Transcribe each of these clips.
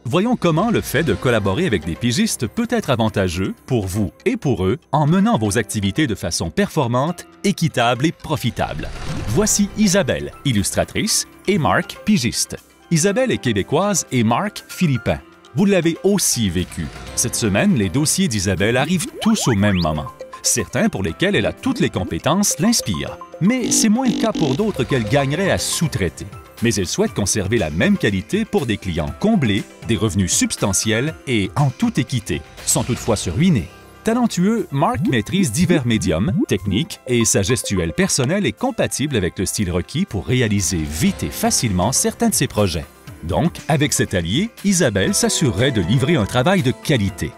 Voyons comment le fait de collaborer avec des pigistes peut être avantageux pour vous et pour eux en menant vos activités de façon performante, équitable et profitable. Voici Isabelle, illustratrice, et Marc, pigiste. Isabelle est québécoise et Marc, philippin. Vous l'avez aussi vécu. Cette semaine, les dossiers d'Isabelle arrivent tous au même moment. Certains pour lesquels elle a toutes les compétences l'inspirent. Mais c'est moins le cas pour d'autres qu'elle gagnerait à sous-traiter. Mais elle souhaite conserver la même qualité pour des clients comblés, des revenus substantiels et en toute équité, sans toutefois se ruiner. Talentueux, Marc maîtrise divers médiums, techniques et sa gestuelle personnelle est compatible avec le style requis pour réaliser vite et facilement certains de ses projets. Donc, avec cet allié, Isabelle s'assurerait de livrer un travail de qualité.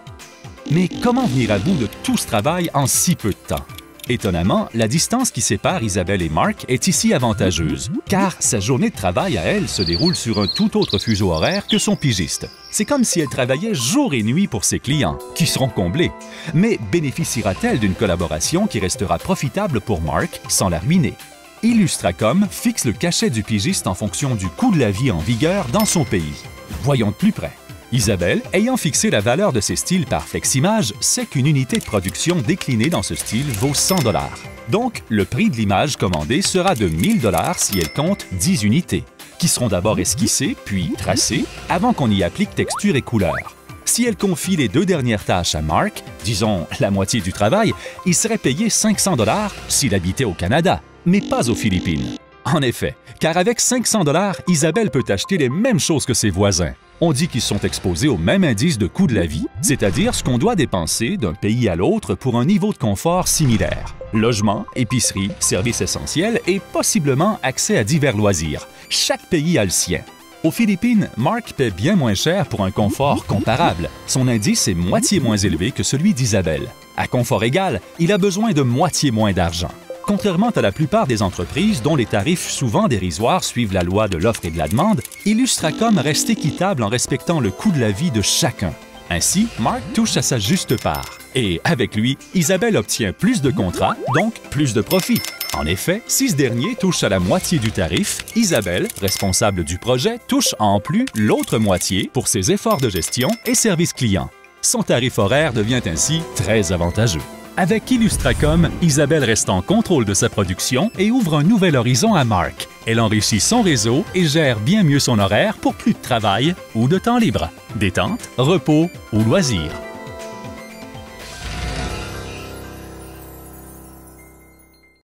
Mais comment venir à bout de tout ce travail en si peu de temps? Étonnamment, la distance qui sépare Isabelle et Marc est ici avantageuse, car sa journée de travail à elle se déroule sur un tout autre fuseau horaire que son pigiste. C'est comme si elle travaillait jour et nuit pour ses clients, qui seront comblés. Mais bénéficiera-t-elle d'une collaboration qui restera profitable pour Marc sans la ruiner? Illustracom fixe le cachet du pigiste en fonction du coût de la vie en vigueur dans son pays. Voyons de plus près. Isabelle, ayant fixé la valeur de ses styles par Fleximage, sait qu'une unité de production déclinée dans ce style vaut 100 $. Donc, le prix de l'image commandée sera de 1000 $ si elle compte 10 unités, qui seront d'abord esquissées puis tracées avant qu'on y applique texture et couleur. Si elle confie les 2 dernières tâches à Marc, disons la moitié du travail, il serait payé 500 $ s'il habitait au Canada, mais pas aux Philippines. En effet, car avec 500 $, Isabelle peut acheter les mêmes choses que ses voisins. On dit qu'ils sont exposés au même indice de coût de la vie, c'est-à-dire ce qu'on doit dépenser d'un pays à l'autre pour un niveau de confort similaire. Logement, épicerie, services essentiels et possiblement accès à divers loisirs. Chaque pays a le sien. Aux Philippines, Marc paie bien moins cher pour un confort comparable. Son indice est moitié moins élevé que celui d'Isabelle. À confort égal, il a besoin de moitié moins d'argent. Contrairement à la plupart des entreprises dont les tarifs souvent dérisoires suivent la loi de l'offre et de la demande, Illustracom reste équitable en respectant le coût de la vie de chacun. Ainsi, Marc touche à sa juste part. Et avec lui, Isabelle obtient plus de contrats, donc plus de profit. En effet, si ce dernier touche à la moitié du tarif, Isabelle, responsable du projet, touche en plus l'autre moitié pour ses efforts de gestion et service client. Son tarif horaire devient ainsi très avantageux. Avec Illustracom, Isabelle reste en contrôle de sa production et ouvre un nouvel horizon à Marc. Elle enrichit son réseau et gère bien mieux son horaire pour plus de travail ou de temps libre, détente, repos ou loisirs.